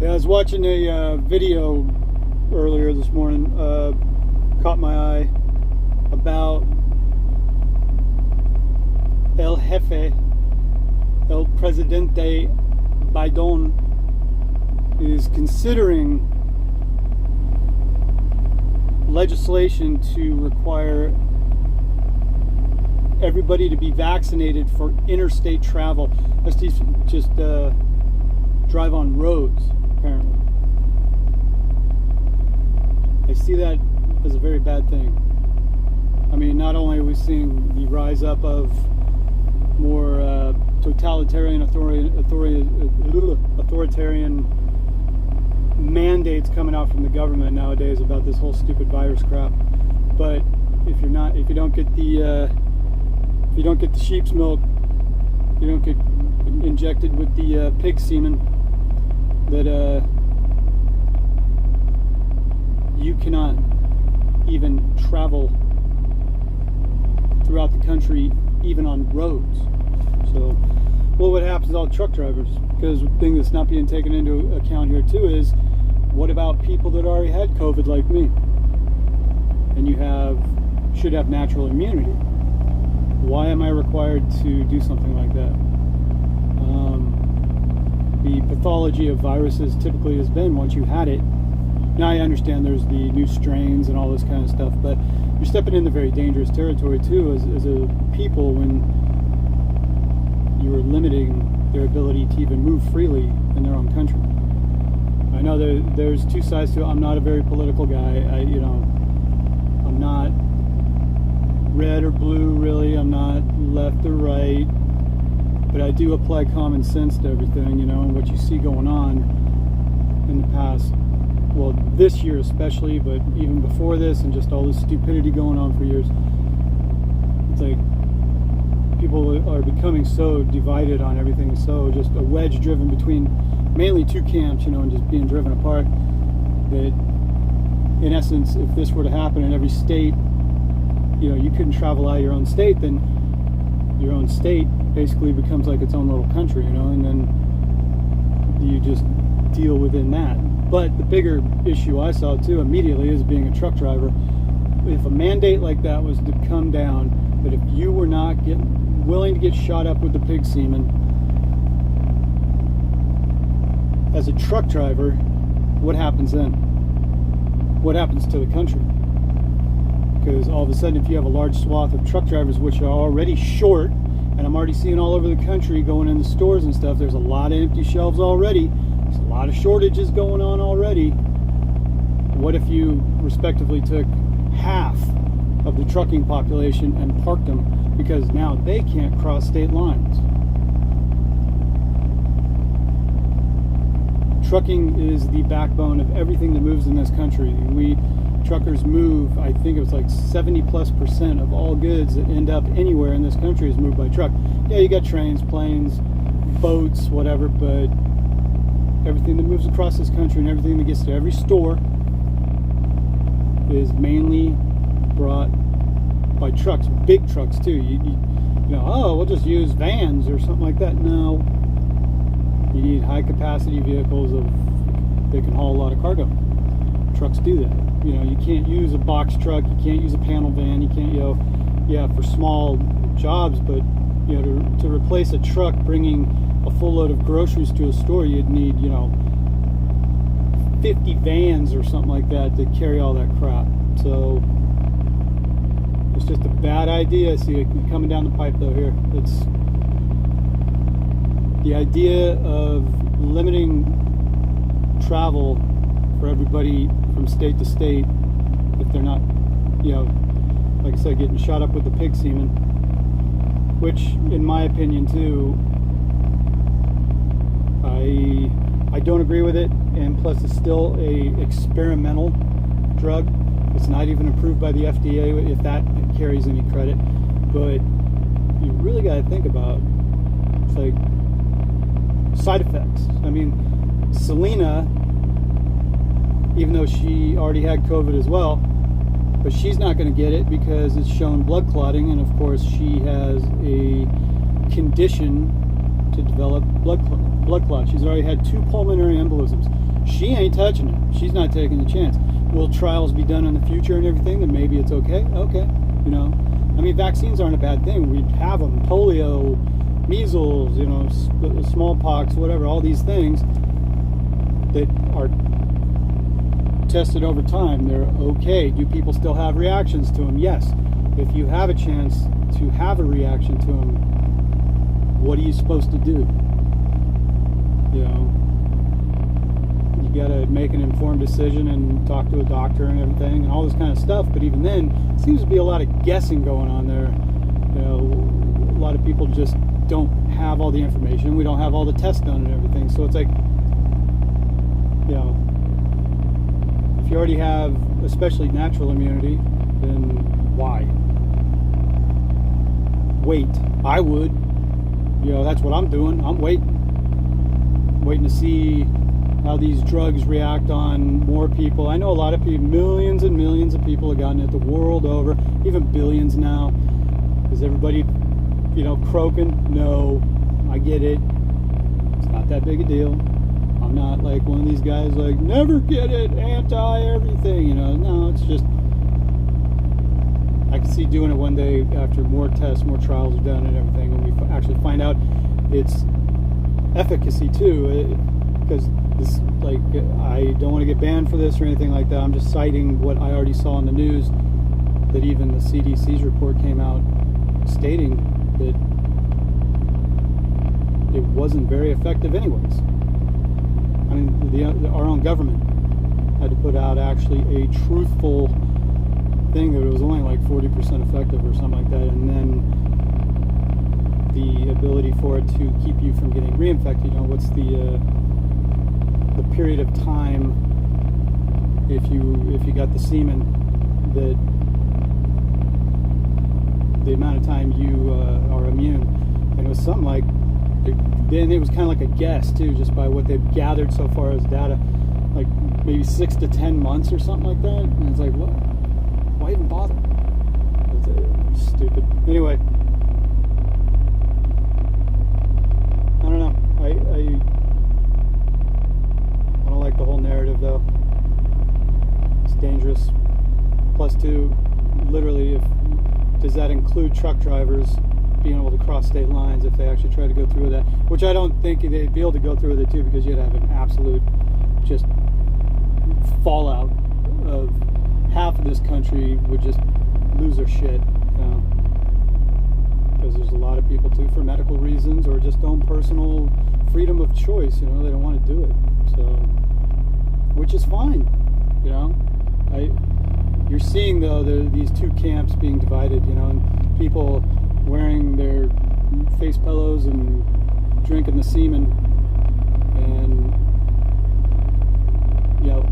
Yeah, I was watching a video earlier this morning, caught my eye, about El Jefe, El Presidente Biden is considering legislation to require everybody to be vaccinated for interstate travel. That's just drive on roads, apparently. I see that as a very bad thing. I mean, not only are we seeing the rise up of more totalitarian authoritarian mandates coming out from the government nowadays about this whole stupid virus crap, but if you don't get the sheep's milk, you don't get injected with the pig semen, that you cannot even travel throughout the country, even on roads. So, well, what happens to all truck drivers? Because the thing that's not being taken into account here too is, what about people that already had COVID like me? And you should have natural immunity. Why am I required to do something like that? The pathology of viruses typically has been, once you had it, now I understand there's the new strains and all this kind of stuff, but you're stepping into very dangerous territory too as a people when you are limiting their ability to even move freely in their own country. I know there's two sides to it. I'm not a very political guy. I'm not red or blue really. I'm not left or right. But I do apply common sense to everything, and what you see going on in the past. Well, this year especially, but even before this, and just all this stupidity going on for years. It's like people are becoming so divided on everything, so just a wedge driven between mainly two camps, and just being driven apart, that in essence, if this were to happen in every state, you couldn't travel out of your own state, then your own state basically becomes like its own little country, and then you just deal within that. But the bigger issue I saw too immediately is, being a truck driver, if a mandate like that was to come down, that if you were not willing to get shot up with the pig semen as a truck driver, what happens then? What happens to the country? Because all of a sudden, if you have a large swath of truck drivers, which are already short, and I'm already seeing all over the country going in the stores and stuff, there's a lot of empty shelves already, there's a lot of shortages going on already. What if you respectively took half of the trucking population and parked them, because now they can't cross state lines? Trucking is the backbone of everything that moves in this country. Truckers move, I think it was like 70+% of all goods that end up anywhere in this country is moved by truck. Yeah, you got trains, planes, boats, whatever, but everything that moves across this country and everything that gets to every store is mainly brought by trucks, big trucks too. We'll just use vans or something like that. No, you need high capacity vehicles that can haul a lot of cargo. Trucks do that. You can't use a box truck, you can't use a panel van, you can't, for small jobs, but, to replace a truck bringing a full load of groceries to a store, you'd need, 50 vans or something like that to carry all that crap. So, it's just a bad idea. See it coming down the pipe though here. It's the idea of limiting travel for everybody from state to state, if they're not, like I said, getting shot up with the pig semen, which in my opinion too, I don't agree with it, and plus it's still a experimental drug. It's not even approved by the FDA, if that carries any credit. But you really got to think about, it's like side effects. I mean, Selena, even though she already had COVID as well, but she's not going to get it because it's shown blood clotting, and of course she has a condition to develop blood clot. She's already had 2 pulmonary embolisms. She ain't touching it. She's not taking the chance. Will trials be done in the future and everything? Then maybe it's okay. Okay, you know. I mean, vaccines aren't a bad thing. We'd have them. Polio, measles, you know, smallpox, whatever. All these things that are tested over time. They're okay. Do people still have reactions to them? Yes. If you have a chance to have a reaction to them, what are you supposed to do? You know, you got to make an informed decision and talk to a doctor and everything and all this kind of stuff. But even then, it seems to be a lot of guessing going on there. You know, a lot of people just don't have all the information. We don't have all the tests done and everything. So it's like, you know, if you already have, especially natural immunity, then why? Wait. I would. You know, that's what I'm doing. I'm waiting to see how these drugs react on more people. I know a lot of people, millions and millions of people have gotten it the world over, even billions now. Is everybody, you know, croaking? No, I get it. It's not that big a deal. I'm not like one of these guys like, never get it, anti-everything, you know. No, it's just, I can see doing it one day after more tests, more trials are done and everything, and we actually find out its efficacy too. Because this, like, I don't want to get banned for this or anything like that. I'm just citing what I already saw in the news, that even the CDC's report came out stating that it wasn't very effective anyways. I mean, our own government had to put out actually a truthful thing that it was only like 40% effective or something like that, and then the ability for it to keep you from getting reinfected. You know, what's the period of time if you got the semen, that the amount of time you are immune. And it was something like, then it was kind of like a guess too, just by what they've gathered so far as data, like maybe 6 to 10 months or something like that. And it's like, what? Why even bother? It's stupid. Anyway, I don't know. I don't like the whole narrative though. It's dangerous. Plus, too, literally, does that include truck drivers being able to cross state lines if they actually try to go through that? Which I don't think they'd be able to go through with it too, because you'd have an absolute just fallout of half of this country would just lose their shit. Because there's a lot of people too, for medical reasons or just own personal freedom of choice. You know, they don't want to do it. So, which is fine. You know, you're seeing though these two camps being divided. You know, and people wearing their face pillows and drinking the semen, and you know,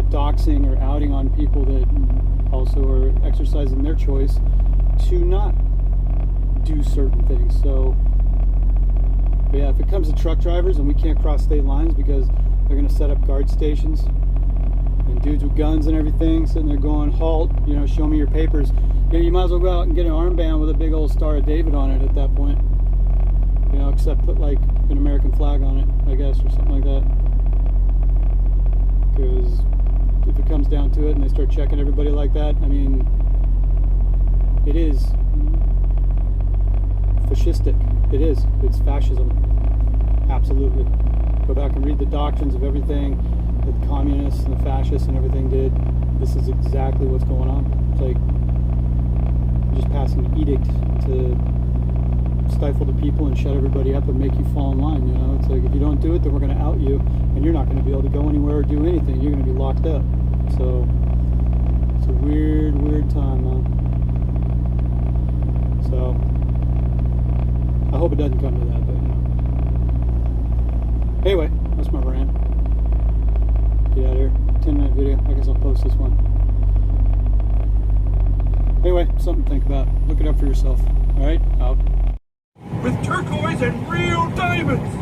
doxing or outing on people that also are exercising their choice to not do certain things. So, but yeah, if it comes to truck drivers and we can't cross state lines because they're going to set up guard stations and dudes with guns and everything sitting there going, halt, you know, show me your papers. You know, you might as well go out and get an armband with a big old Star of David on it at that point. You know, except put like an American flag on it, I guess, or something like that. Because if it comes down to it and they start checking everybody like that, I mean, it is fascistic. It is. It's fascism. Absolutely. Go back and read the doctrines of everything that the communists and the fascists and everything did. This is exactly what's going on. It's like just passing an edict to stifle the people and shut everybody up and make you fall in line. You know, it's like, if you don't do it, then we're going to out you, and you're not going to be able to go anywhere or do anything. You're going to be locked up. So it's a weird, weird time, man. So I hope it doesn't come to that, but you know. Anyway, that's my rant. Get out of here. 10-minute video. I guess I'll post this one. Anyway, something to think about. Look it up for yourself. Alright, out. With turquoise and real diamonds.